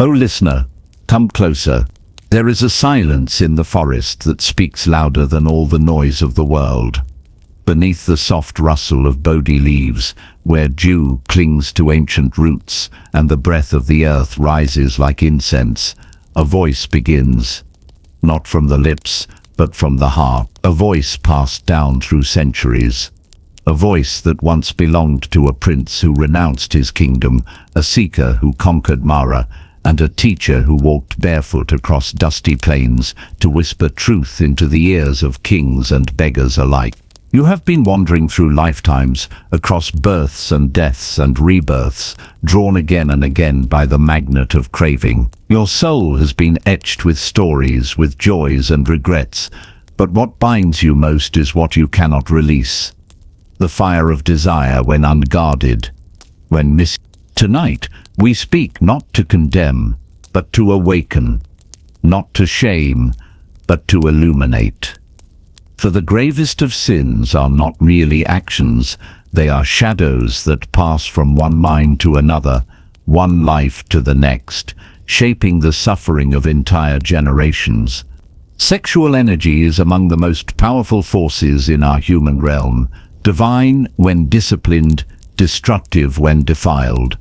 O listener, come closer. There is a silence in the forest that speaks louder than all the noise of the world. Beneath the soft rustle of Bodhi leaves, where dew clings to ancient roots and the breath of the earth rises like incense, a voice begins. Not from the lips, but from the heart. A voice passed down through centuries. A voice that once belonged to a prince who renounced his kingdom, a seeker who conquered Mara, and a teacher who walked barefoot across dusty plains to whisper truth into the ears of kings and beggars alike. You have been wandering through lifetimes, across births and deaths and rebirths, drawn again and again by the magnet of craving. Your soul has been etched with stories, with joys and regrets, but what binds you most is what you cannot release. The fire of desire when unguarded, when misused. Tonight, we speak not to condemn, but to awaken, not to shame, but to illuminate. For the gravest of sins are not merely actions, they are shadows that pass from one mind to another, one life to the next, shaping the suffering of entire generations. Sexual energy is among the most powerful forces in our human realm, divine when disciplined, destructive when defiled.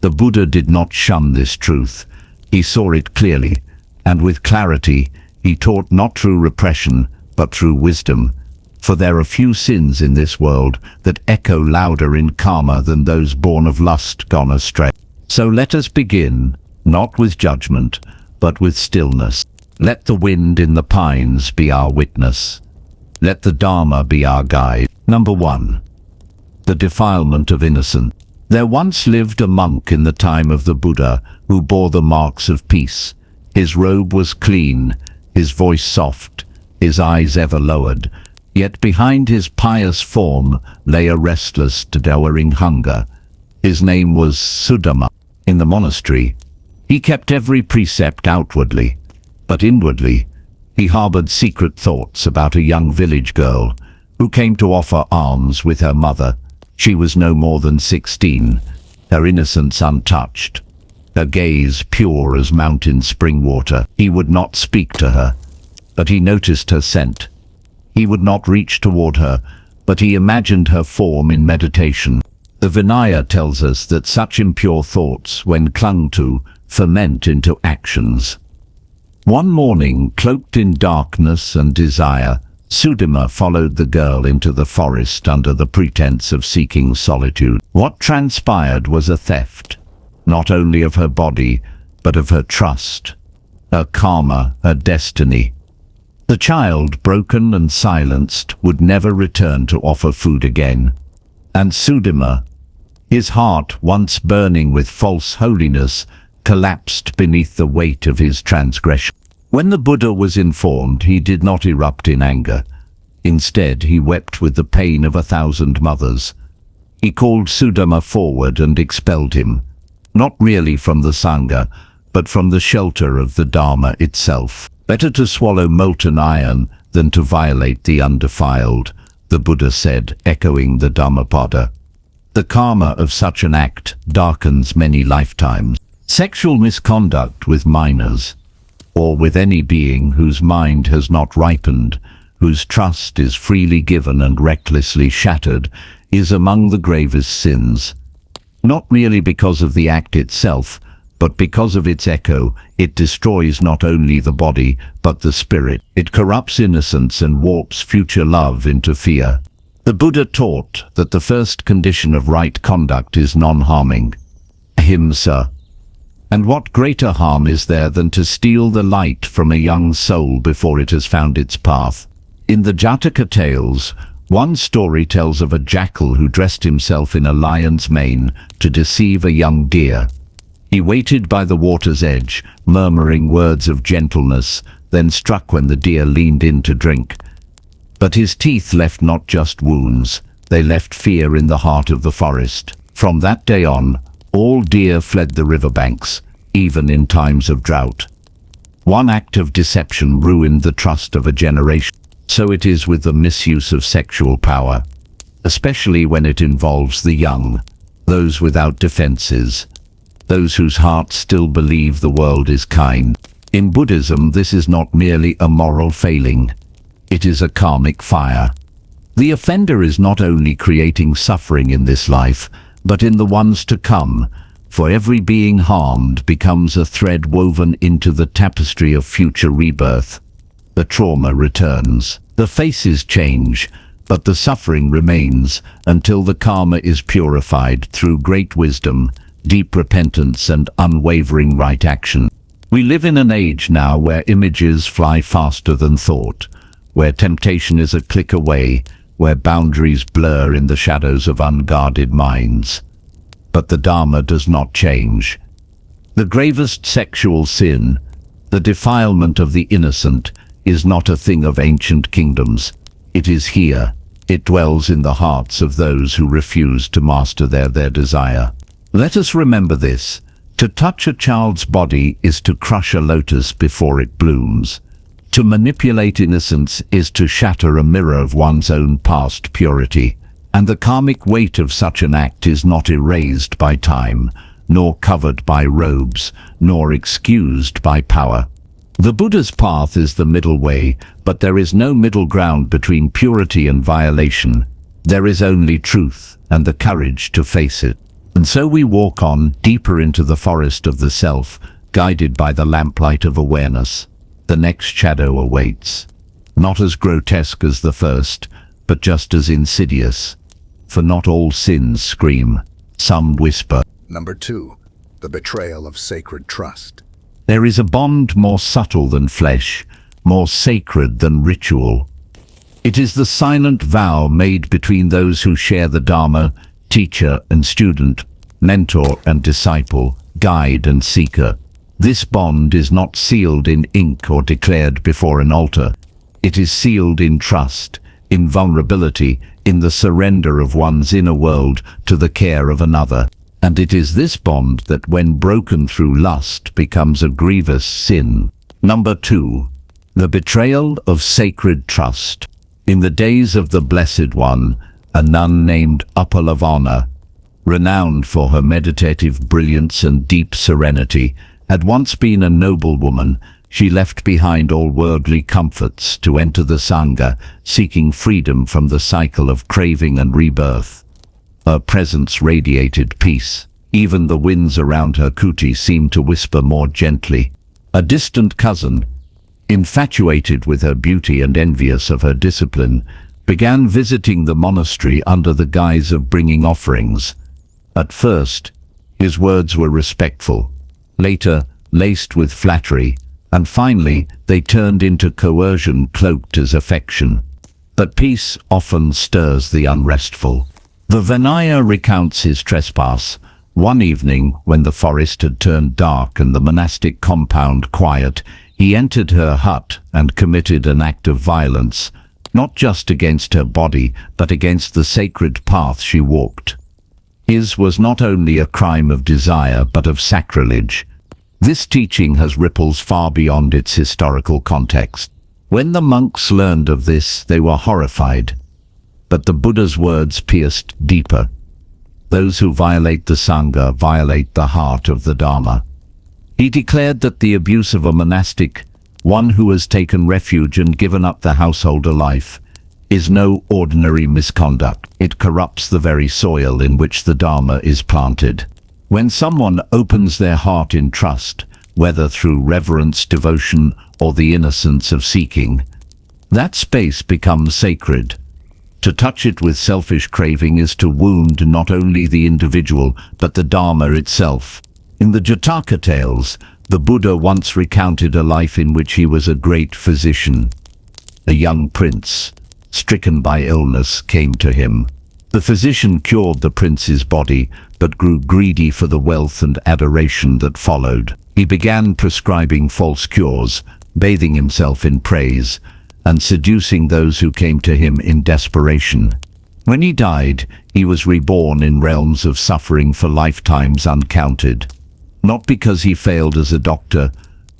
The Buddha did not shun this truth. He saw it clearly, and with clarity, he taught not through repression, but through wisdom. For there are few sins in this world that echo louder in karma than those born of lust gone astray. So let us begin, not with judgment, but with stillness. Let the wind in the pines be our witness. Let the Dharma be our guide. Number 1. The defilement of innocence. There once lived a monk in the time of the Buddha who bore the marks of peace. His robe was clean, his voice soft, his eyes ever lowered, yet behind his pious form lay a restless, devouring hunger. His name was Sudama. In the monastery, he kept every precept outwardly, but inwardly, he harbored secret thoughts about a young village girl who came to offer alms with her mother. She was no more than 16, her innocence untouched, her gaze pure as mountain spring water. He would not speak to her, but he noticed her scent. He would not reach toward her, but he imagined her form in meditation. The Vinaya tells us that such impure thoughts, when clung to, ferment into actions. One morning, cloaked in darkness and desire, Sudama followed the girl into the forest under the pretense of seeking solitude. What transpired was a theft, not only of her body, but of her trust, her karma, her destiny. The child, broken and silenced, would never return to offer food again. And Sudama, his heart once burning with false holiness, collapsed beneath the weight of his transgression. When the Buddha was informed, he did not erupt in anger. Instead, he wept with the pain of 1,000 mothers. He called Sudama forward and expelled him, not merely from the Sangha, but from the shelter of the Dharma itself. Better to swallow molten iron than to violate the undefiled, the Buddha said, echoing the Dhammapada. The karma of such an act darkens many lifetimes. Sexual misconduct with minors, or with any being whose mind has not ripened, whose trust is freely given and recklessly shattered, is among the gravest sins. Not merely because of the act itself, but because of its echo. It destroys not only the body, but the spirit. It corrupts innocence and warps future love into fear. The Buddha taught that the first condition of right conduct is non-harming, ahimsa. And what greater harm is there than to steal the light from a young soul before it has found its path? In the Jataka Tales, one story tells of a jackal who dressed himself in a lion's mane to deceive a young deer. He waited by the water's edge, murmuring words of gentleness, then struck when the deer leaned in to drink. But his teeth left not just wounds, they left fear in the heart of the forest. From that day on, all deer fled the riverbanks, even in times of drought. One act of deception ruined the trust of a generation. So it is with the misuse of sexual power, especially when it involves the young, those without defenses. those whose hearts still believe the world is kind. In Buddhism, this is not merely a moral failing. It is a karmic fire. The offender is not only creating suffering in this life, but in the ones to come, for every being harmed becomes a thread woven into the tapestry of future rebirth. The trauma returns. The faces change, but the suffering remains until the karma is purified through great wisdom, deep repentance and unwavering right action. We live in an age now where images fly faster than thought, where temptation is a click away, where boundaries blur in the shadows of unguarded minds. But the Dharma does not change. The gravest sexual sin, the defilement of the innocent, is not a thing of ancient kingdoms. It is here. It dwells in the hearts of those who refuse to master their desire. Let us remember this. To touch a child's body is to crush a lotus before it blooms. To manipulate innocence is to shatter a mirror of one's own past purity. And the karmic weight of such an act is not erased by time, nor covered by robes, nor excused by power. The Buddha's path is the middle way, but there is no middle ground between purity and violation. There is only truth and the courage to face it. And so we walk on deeper into the forest of the self, guided by the lamplight of awareness. The next shadow awaits, not as grotesque as the first, but just as insidious. For not all sins scream, some whisper. Number 2. The betrayal of sacred trust. There is a bond more subtle than flesh, more sacred than ritual. It is the silent vow made between those who share the Dharma, teacher and student, mentor and disciple, guide and seeker. This bond is not sealed in ink or declared before an altar. It is sealed in trust, in vulnerability, in the surrender of one's inner world to the care of another. And it is this bond that, when broken through lust, becomes a grievous sin. Number 2. The betrayal of sacred trust. In the days of the Blessed One, a nun named Uppalavana, renowned for her meditative brilliance and deep serenity, had once been a noble woman. She left behind all worldly comforts to enter the Sangha, seeking freedom from the cycle of craving and rebirth. Her presence radiated peace. Even the winds around her kuti seemed to whisper more gently. A distant cousin, infatuated with her beauty and envious of her discipline, began visiting the monastery under the guise of bringing offerings. At first, his words were respectful, later laced with flattery, and finally they turned into coercion cloaked as affection. But peace often stirs the unrestful. The Vinaya recounts his trespass. One evening, when the forest had turned dark and the monastic compound quiet, he entered her hut and committed an act of violence, not just against her body, but against the sacred path she walked. His was not only a crime of desire, but of sacrilege. This teaching has ripples far beyond its historical context. When the monks learned of this, they were horrified. But the Buddha's words pierced deeper. Those who violate the Sangha violate the heart of the Dharma. He declared that the abuse of a monastic, one who has taken refuge and given up the householder life, is no ordinary misconduct. It corrupts the very soil in which the Dharma is planted. When someone opens their heart in trust, whether through reverence, devotion, or the innocence of seeking, that space becomes sacred. To touch it with selfish craving is to wound not only the individual, but the Dharma itself. In the Jataka Tales, the Buddha once recounted a life in which he was a great physician. A young prince, stricken by illness, came to him. The physician cured the prince's body, but grew greedy for the wealth and adoration that followed. He began prescribing false cures, bathing himself in praise, and seducing those who came to him in desperation. When he died, he was reborn in realms of suffering for lifetimes uncounted. Not because he failed as a doctor,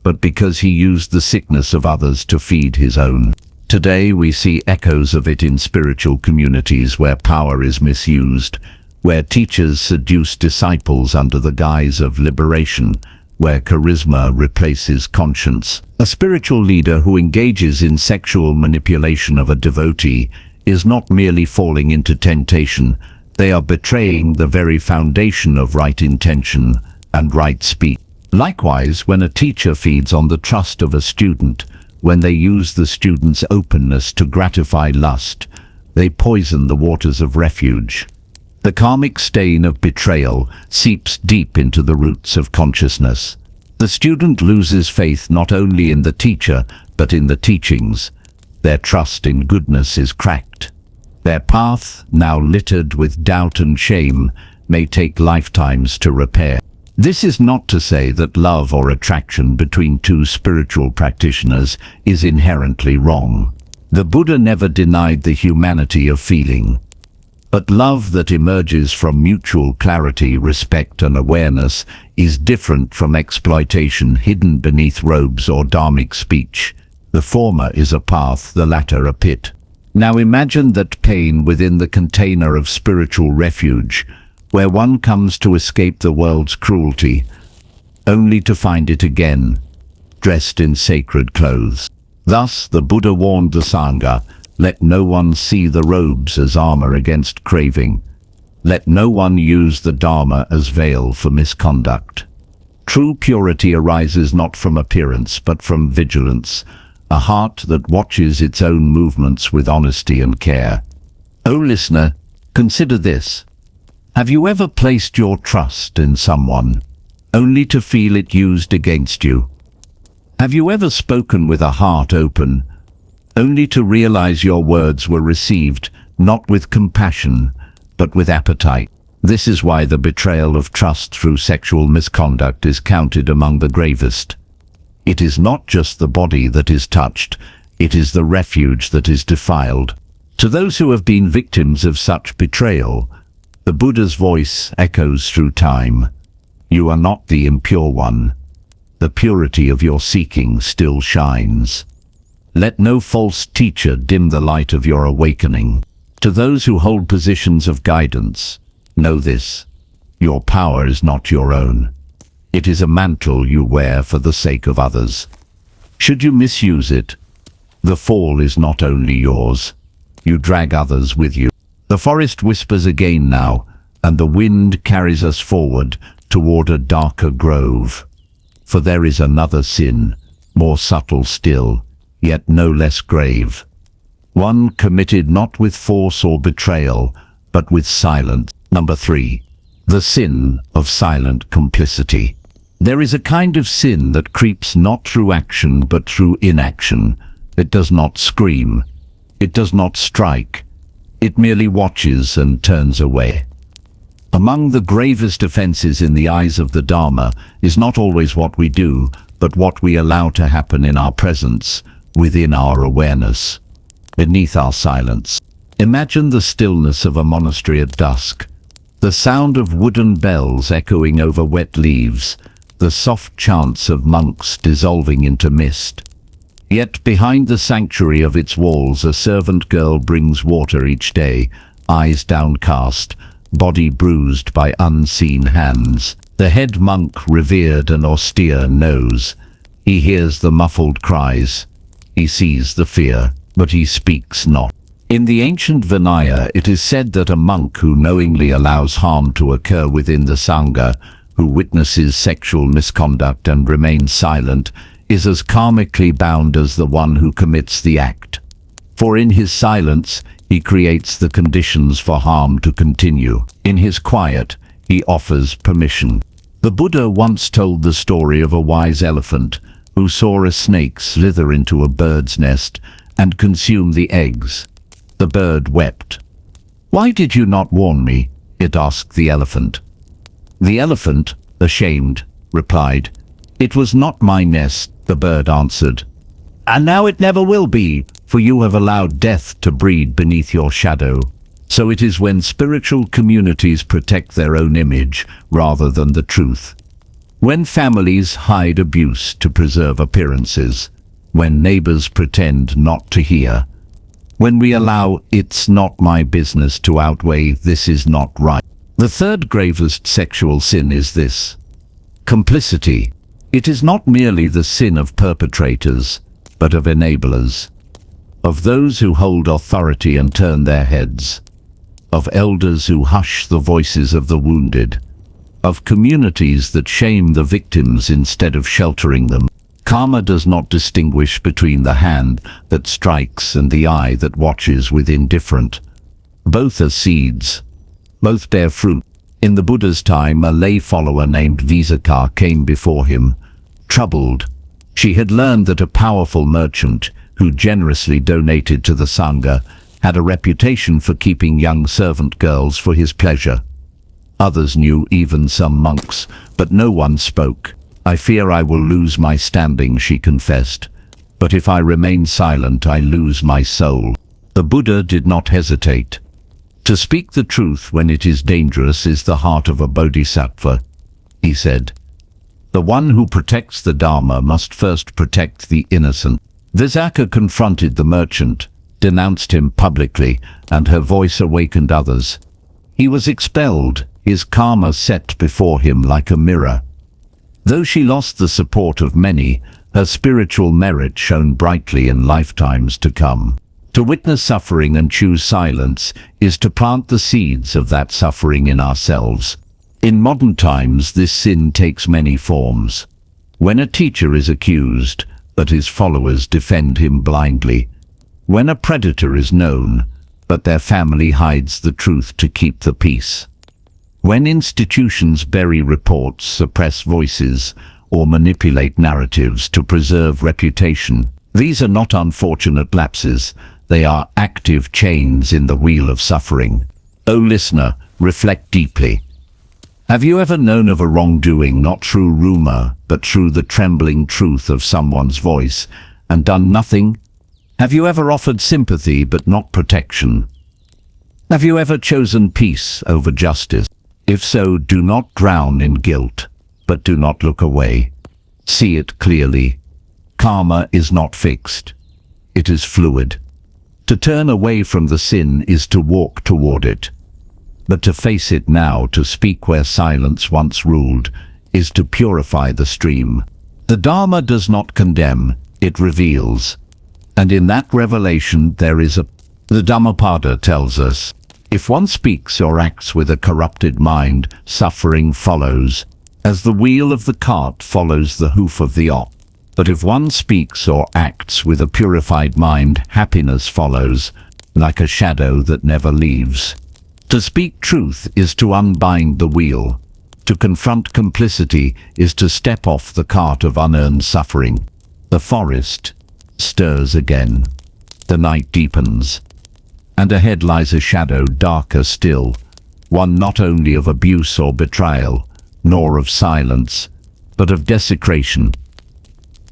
but because he used the sickness of others to feed his own. Today we see echoes of it in spiritual communities where power is misused, where teachers seduce disciples under the guise of liberation, where charisma replaces conscience. A spiritual leader who engages in sexual manipulation of a devotee is not merely falling into temptation, they are betraying the very foundation of right intention and right speech. Likewise, when a teacher feeds on the trust of a student, when they use the student's openness to gratify lust, they poison the waters of refuge. The karmic stain of betrayal seeps deep into the roots of consciousness. The student loses faith not only in the teacher, but in the teachings. Their trust in goodness is cracked. Their path, now littered with doubt and shame, may take lifetimes to repair. This is not to say that love or attraction between two spiritual practitioners is inherently wrong. The Buddha never denied the humanity of feeling. But love that emerges from mutual clarity, respect and awareness is different from exploitation hidden beneath robes or dharmic speech. The former is a path, the latter a pit. Now imagine that pain within the container of spiritual refuge, where one comes to escape the world's cruelty, only to find it again, dressed in sacred clothes. Thus the Buddha warned the Sangha, let no one see the robes as armor against craving. Let no one use the Dharma as veil for misconduct. True purity arises not from appearance, but from vigilance, a heart that watches its own movements with honesty and care. O listener, consider this. Have you ever placed your trust in someone, only to feel it used against you? Have you ever spoken with a heart open, only to realize your words were received not with compassion, but with appetite? This is why the betrayal of trust through sexual misconduct is counted among the gravest. It is not just the body that is touched, it is the refuge that is defiled. To those who have been victims of such betrayal, the Buddha's voice echoes through time. You are not the impure one. The purity of your seeking still shines. Let no false teacher dim the light of your awakening. To those who hold positions of guidance, know this: your power is not your own. It is a mantle you wear for the sake of others. Should you misuse it, the fall is not only yours. You drag others with you. The forest whispers again now, and the wind carries us forward toward a darker grove. For there is another sin, more subtle still, yet no less grave. One committed not with force or betrayal, but with silence. Number 3. The sin of silent complicity. There is a kind of sin that creeps not through action but through inaction. It does not scream. It does not strike. It merely watches and turns away. Among the gravest offenses in the eyes of the Dharma is not always what we do, but what we allow to happen in our presence, within our awareness, beneath our silence. Imagine the stillness of a monastery at dusk, the sound of wooden bells echoing over wet leaves, the soft chants of monks dissolving into mist. Yet behind the sanctuary of its walls a servant girl brings water each day, eyes downcast, body bruised by unseen hands. The head monk, revered and austere, knows. He hears the muffled cries. He sees the fear, but he speaks not. In the ancient Vinaya, it is said that a monk who knowingly allows harm to occur within the Sangha, who witnesses sexual misconduct and remains silent, is as karmically bound as the one who commits the act. For in his silence, he creates the conditions for harm to continue. In his quiet, he offers permission. The Buddha once told the story of a wise elephant who saw a snake slither into a bird's nest and consume the eggs. The bird wept. "Why did you not warn me?" it asked the elephant. The elephant, ashamed, replied, "It was not my nest," the bird answered. "And now it never will be, for you have allowed death to breed beneath your shadow." So it is when spiritual communities protect their own image rather than the truth. When families hide abuse to preserve appearances. When neighbors pretend not to hear. When we allow "it's not my business" to outweigh "this is not right." The third gravest sexual sin is this: complicity. It is not merely the sin of perpetrators, but of enablers, of those who hold authority and turn their heads, of elders who hush the voices of the wounded, of communities that shame the victims instead of sheltering them. Karma does not distinguish between the hand that strikes and the eye that watches with indifference. Both are seeds. Both bear fruit. In the Buddha's time, a lay follower named Visakha came before him, troubled. She had learned that a powerful merchant, who generously donated to the Sangha, had a reputation for keeping young servant girls for his pleasure. Others knew, even some monks, but no one spoke. "I fear I will lose my standing," she confessed. "But if I remain silent, I lose my soul." The Buddha did not hesitate. "To speak the truth when it is dangerous is the heart of a bodhisattva," he said. "The one who protects the Dharma must first protect the innocent." Visakha confronted the merchant, denounced him publicly, and her voice awakened others. He was expelled, his karma set before him like a mirror. Though she lost the support of many, her spiritual merit shone brightly in lifetimes to come. To witness suffering and choose silence is to plant the seeds of that suffering in ourselves. In modern times, this sin takes many forms. When a teacher is accused, but his followers defend him blindly. When a predator is known, but their family hides the truth to keep the peace. When institutions bury reports, suppress voices, or manipulate narratives to preserve reputation. These are not unfortunate lapses, they are active chains in the wheel of suffering. O listener, reflect deeply. Have you ever known of a wrongdoing not through rumor, but through the trembling truth of someone's voice, and done nothing? Have you ever offered sympathy but not protection? Have you ever chosen peace over justice? If so, do not drown in guilt, but do not look away. See it clearly. Karma is not fixed. It is fluid. To turn away from the sin is to walk toward it. But to face it now, to speak where silence once ruled, is to purify the stream. The Dharma does not condemn, it reveals. And in that revelation there is The Dhammapada tells us, if one speaks or acts with a corrupted mind, suffering follows, as the wheel of the cart follows the hoof of the ox. But if one speaks or acts with a purified mind, happiness follows, like a shadow that never leaves. To speak truth is to unbind the wheel. To confront complicity is to step off the cart of unearned suffering. The forest stirs again. The night deepens. And ahead lies a shadow darker still, one not only of abuse or betrayal, nor of silence, but of desecration.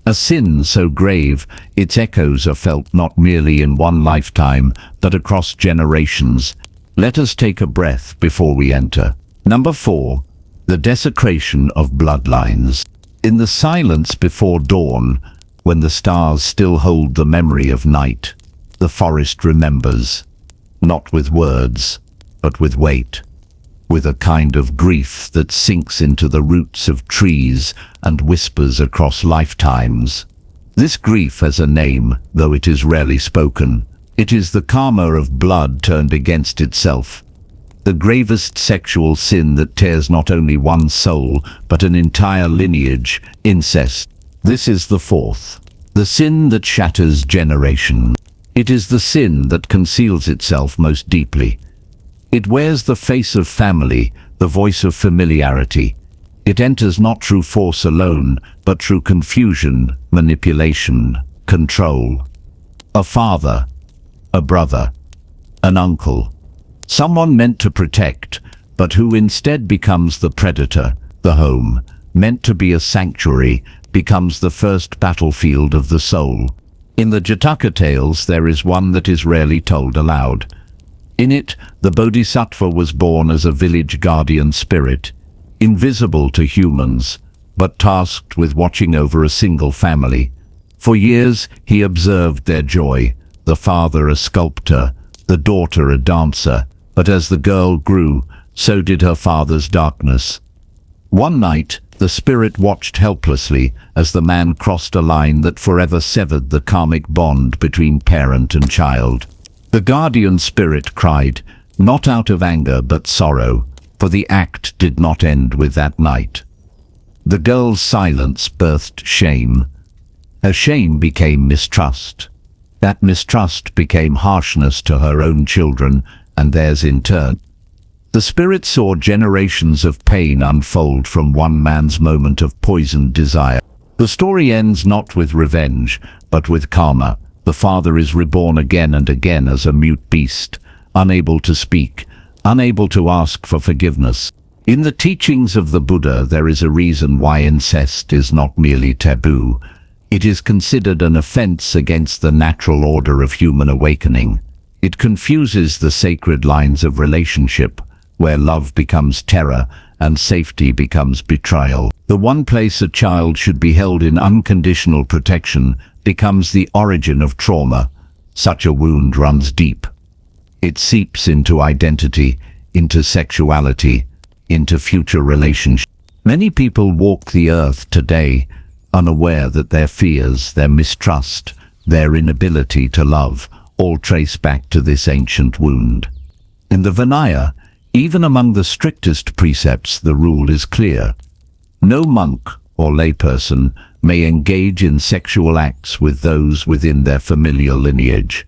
A sin so grave, its echoes are felt not merely in one lifetime, but across generations. Let us take a breath before we enter. Number 4. The desecration of bloodlines. In the silence before dawn, when the stars still hold the memory of night, the forest remembers, not with words, but with weight, with a kind of grief that sinks into the roots of trees and whispers across lifetimes. This grief has a name, though it is rarely spoken. It is the karma of blood turned against itself, the gravest sexual sin that tears not only one soul, but an entire lineage, incest. This is the fourth, the sin that shatters generation. It is the sin that conceals itself most deeply. It wears the face of family, the voice of familiarity. It enters not through force alone, but through confusion, manipulation, control. A father, a brother, an uncle, someone meant to protect, but who instead becomes the predator. The home, meant to be a sanctuary, becomes the first battlefield of the soul. In the Jataka Tales there is one that is rarely told aloud. In it, the Bodhisattva was born as a village guardian spirit, invisible to humans, but tasked with watching over a single family. For years he observed their joy, the father a sculptor, the daughter a dancer, but as the girl grew, So did her father's darkness. One night, the spirit watched helplessly as the man crossed a line that forever severed the karmic bond between parent and child. The guardian spirit cried, not out of anger but sorrow, for the act did not end with that night. The girl's silence birthed shame. Her shame became mistrust. That mistrust became harshness to her own children, and theirs in turn. The spirit saw generations of pain unfold from one man's moment of poisoned desire. The story ends not with revenge, but with karma. The father is reborn again and again as a mute beast, unable to speak, unable to ask for forgiveness. In the teachings of the Buddha, there is a reason why incest is not merely taboo. It is considered an offense against the natural order of human awakening. It confuses the sacred lines of relationship, where love becomes terror and safety becomes betrayal. The one place a child should be held in unconditional protection becomes the origin of trauma. Such a wound runs deep. It seeps into identity, into sexuality, into future relationships. Many people walk the earth today unaware that their fears, their mistrust, their inability to love, all trace back to this ancient wound. In the Vinaya, even among the strictest precepts, the rule is clear. No monk or layperson may engage in sexual acts with those within their familial lineage.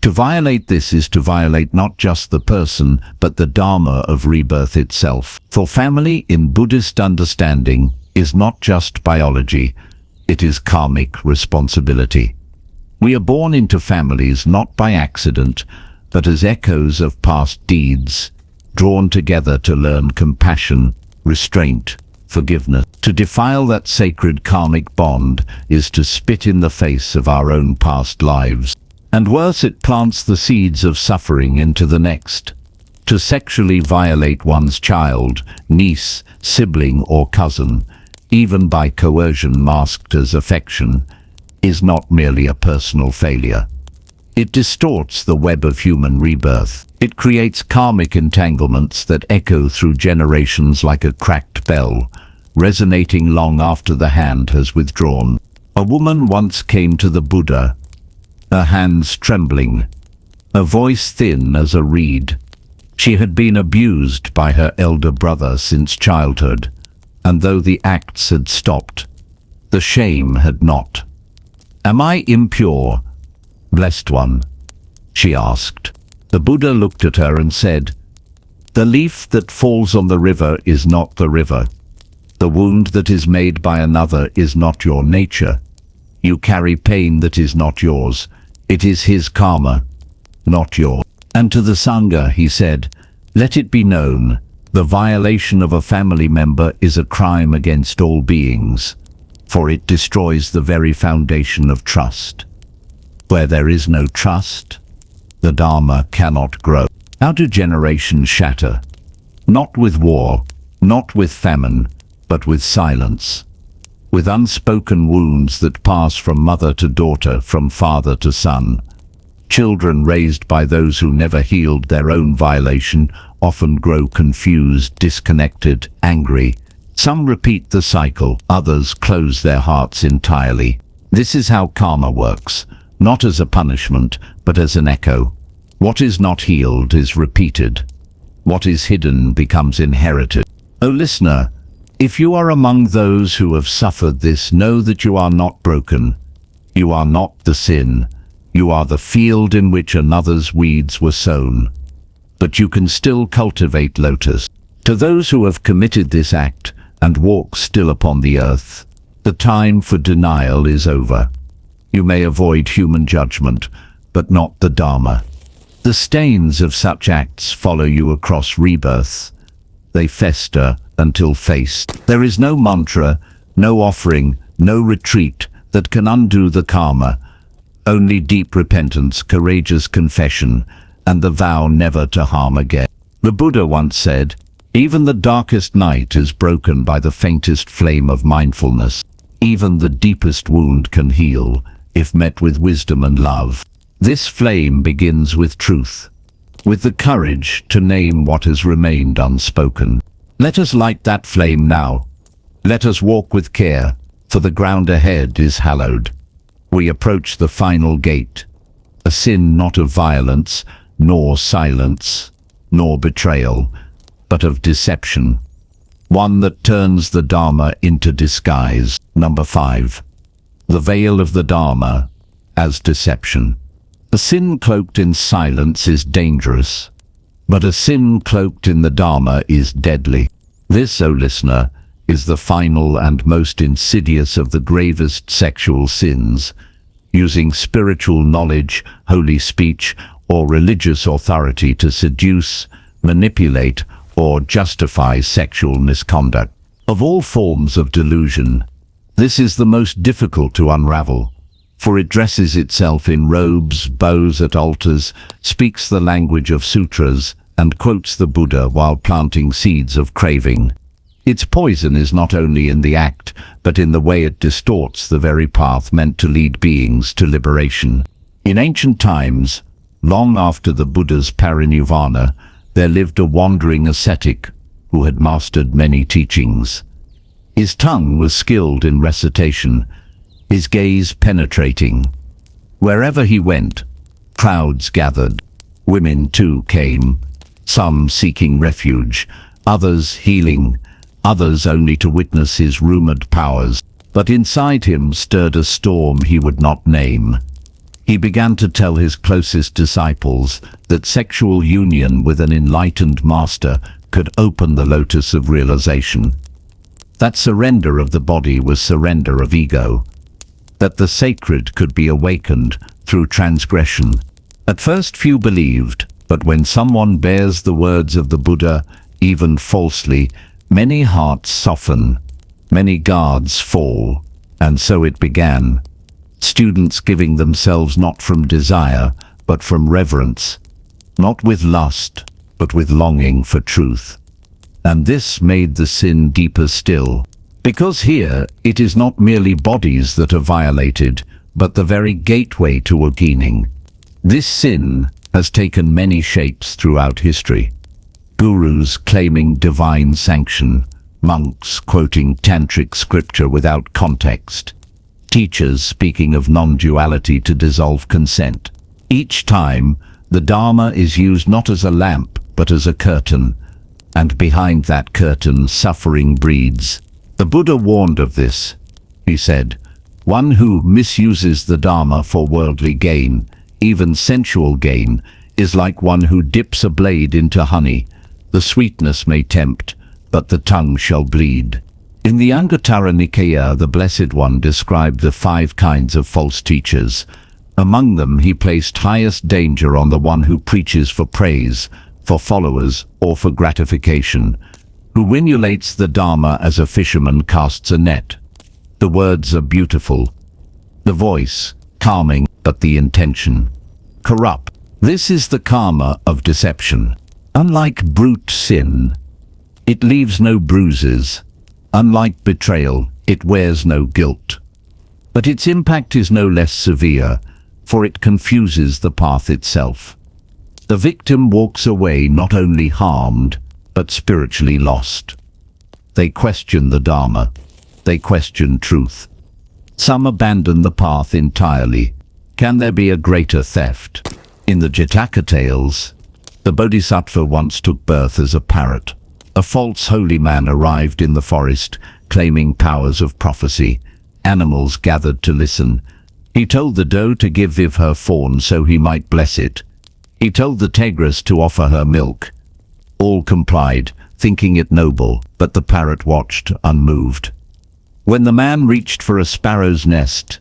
To violate this is to violate not just the person, but the Dharma of rebirth itself. For family, in Buddhist understanding, is not just biology, it is karmic responsibility. We are born into families not by accident, but as echoes of past deeds, drawn together to learn compassion, restraint, forgiveness. To defile that sacred karmic bond is to spit in the face of our own past lives. And worse, it plants the seeds of suffering into the next. To sexually violate one's child, niece, sibling or cousin, even by coercion masked as affection, is not merely a personal failure. It distorts the web of human rebirth. It creates karmic entanglements that echo through generations like a cracked bell, resonating long after the hand has withdrawn. A woman once came to the Buddha, her hands trembling, her voice thin as a reed. She had been abused by her elder brother since childhood, and though the acts had stopped, the shame had not. "Am I impure, blessed one?" she asked. The Buddha looked at her and said, "The leaf that falls on the river is not the river. The wound that is made by another is not your nature. You carry pain that is not yours. It is his karma, not yours." And to the Sangha he said, "Let it be known, the violation of a family member is a crime against all beings, for it destroys the very foundation of trust. Where there is no trust, the Dharma cannot grow." How do generations shatter? Not with war, not with famine, but with silence. With unspoken wounds that pass from mother to daughter, from father to son. Children raised by those who never healed their own violation often grow confused, disconnected, angry. Some repeat the cycle, others close their hearts entirely. This is how karma works, not as a punishment, but as an echo. What is not healed is repeated. What is hidden becomes inherited. O listener, if you are among those who have suffered this, know that you are not broken. You are not the sin. You are the field in which another's weeds were sown. But you can still cultivate lotus. To those who have committed this act and walk still upon the earth, the time for denial is over. You may avoid human judgment, but not the Dharma. The stains of such acts follow you across rebirth. They fester until faced. There is no mantra, no offering, no retreat that can undo the karma. Only deep repentance, courageous confession, and the vow never to harm again. The Buddha once said, "Even the darkest night is broken by the faintest flame of mindfulness. Even the deepest wound can heal, if met with wisdom and love." This flame begins with truth. with the courage to name what has remained unspoken. Let us light that flame now. Let us walk with care, for the ground ahead is hallowed. We approach the final gate, a sin not of violence, nor silence, nor betrayal, but of deception. One that turns the Dharma into disguise. Number 5. The veil of the Dharma as deception. A sin cloaked in silence is dangerous, but a sin cloaked in the Dharma is deadly. This, O listener, is the final and most insidious of the gravest sexual sins, using spiritual knowledge, holy speech, or religious authority to seduce, manipulate, or justify sexual misconduct. Of all forms of delusion, this is the most difficult to unravel, for it dresses itself in robes, bows at altars, speaks the language of sutras, and quotes the Buddha while planting seeds of craving. Its poison is not only in the act, but in the way it distorts the very path meant to lead beings to liberation. In ancient times, long after the Buddha's parinirvana, there lived a wandering ascetic who had mastered many teachings. His tongue was skilled in recitation, his gaze penetrating. Wherever he went, crowds gathered. Women too came, some seeking refuge, others healing, others only to witness his rumored powers. But inside him stirred a storm he would not name. He began to tell his closest disciples that sexual union with an enlightened master could open the lotus of realization. That surrender of the body was surrender of ego. That the sacred could be awakened through transgression. At first few believed, but when someone bears the words of the Buddha, even falsely, many hearts soften, many guards fall, and so it began. Students giving themselves not from desire, but from reverence, not with lust, but with longing for truth. And this made the sin deeper still, because here it is not merely bodies that are violated, but the very gateway to awakening. This sin has taken many shapes throughout history. Gurus claiming divine sanction, monks quoting tantric scripture without context, teachers speaking of non-duality to dissolve consent. Each time, the Dharma is used not as a lamp, but as a curtain, and behind that curtain suffering breeds. The Buddha warned of this. He said, "One who misuses the Dharma for worldly gain, even sensual gain, is like one who dips a blade into honey. The sweetness may tempt, but the tongue shall bleed." In the Anguttara Nikaya, the Blessed One described the 5 kinds of false teachers. Among them, he placed highest danger on the one who preaches for praise, for followers, or for gratification, who emulates the Dharma as a fisherman casts a net. The words are beautiful, the voice calming, but the intention corrupt. This is the karma of deception. Unlike brute sin, it leaves no bruises. Unlike betrayal, it wears no guilt. But its impact is no less severe, for it confuses the path itself. The victim walks away not only harmed, but spiritually lost. They question the Dharma. They question truth. Some abandon the path entirely. Can there be a greater theft? In the Jataka Tales, the Bodhisattva once took birth as a parrot. A false holy man arrived in the forest, claiming powers of prophecy. Animals gathered to listen. He told the doe to give Viv her fawn so he might bless it. He told the tigress to offer her milk. All complied, thinking it noble, but the parrot watched, unmoved. When the man reached for a sparrow's nest,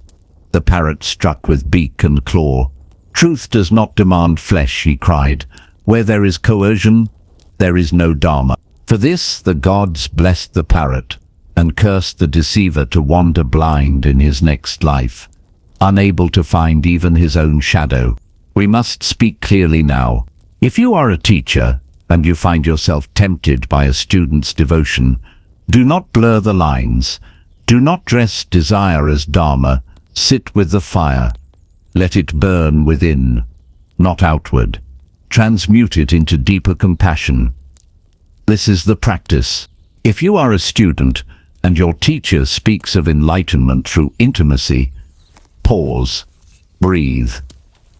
the parrot struck with beak and claw. "Truth does not demand flesh," he cried. "Where there is coercion, there is no Dharma." For this, the gods blessed the parrot and cursed the deceiver to wander blind in his next life, unable to find even his own shadow. We must speak clearly now. If you are a teacher and you find yourself tempted by a student's devotion, do not blur the lines. Do not dress desire as Dharma. Sit with the fire. Let it burn within, not outward. transmute it into deeper compassion. This is the practice. If you are a student and your teacher speaks of enlightenment through intimacy, pause, breathe,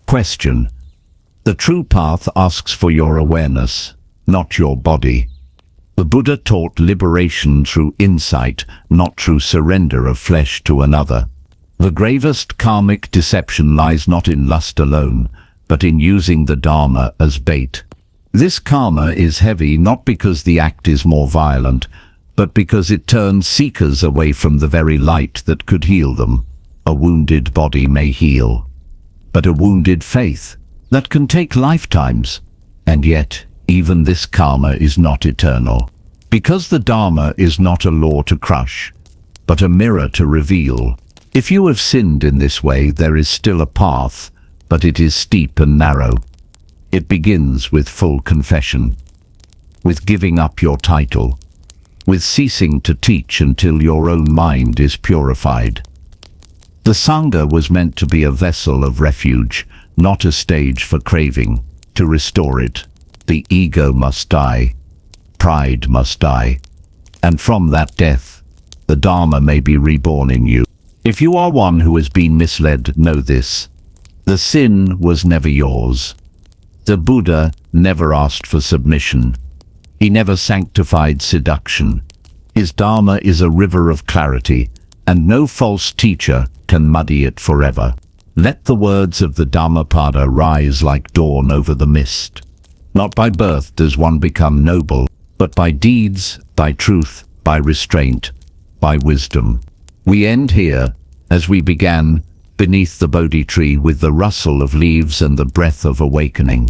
question. The true path asks for your awareness, not your body. The Buddha taught liberation through insight, not through surrender of flesh to another. The gravest karmic deception lies not in lust alone, but in using the Dharma as bait. This karma is heavy not because the act is more violent, but because it turns seekers away from the very light that could heal them. A wounded body may heal, but a wounded faith, that can take lifetimes. And yet, even this karma is not eternal. Because the Dharma is not a law to crush, but a mirror to reveal. If you have sinned in this way, there is still a path, but it is steep and narrow. It begins with full confession, with giving up your title, with ceasing to teach until your own mind is purified. The Sangha was meant to be a vessel of refuge, not a stage for craving. To restore it, the ego must die, pride must die, and from that death, the Dharma may be reborn in you. If you are one who has been misled, know this. The sin was never yours. The Buddha never asked for submission. He never sanctified seduction. His Dharma is a river of clarity, and no false teacher can muddy it forever. Let the words of the Dhammapada rise like dawn over the mist. Not by birth does one become noble, but by deeds, by truth, by restraint, by wisdom. We end here, as we began, beneath the Bodhi tree with the rustle of leaves and the breath of awakening.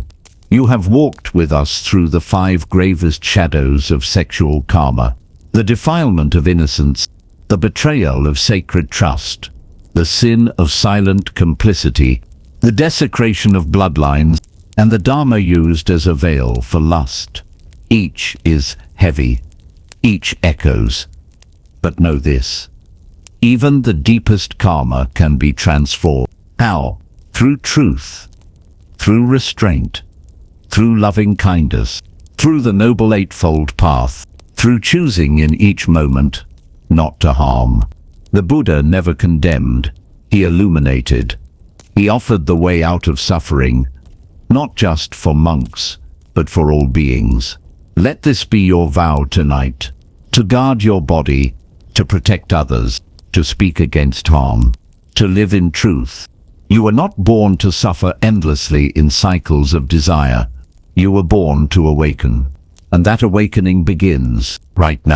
You have walked with us through the 5 gravest shadows of sexual karma, the defilement of innocence, the betrayal of sacred trust, the sin of silent complicity, the desecration of bloodlines, and the Dharma used as a veil for lust. Each is heavy, each echoes. But know this, even the deepest karma can be transformed. How? Through truth, through restraint, through loving kindness, through the Noble Eightfold Path, through choosing in each moment not to harm. The Buddha never condemned, he illuminated. He offered the way out of suffering, not just for monks, but for all beings. Let this be your vow tonight, to guard your body, to protect others, to speak against harm, to live in truth. You were not born to suffer endlessly in cycles of desire. You were born to awaken, and that awakening begins right now.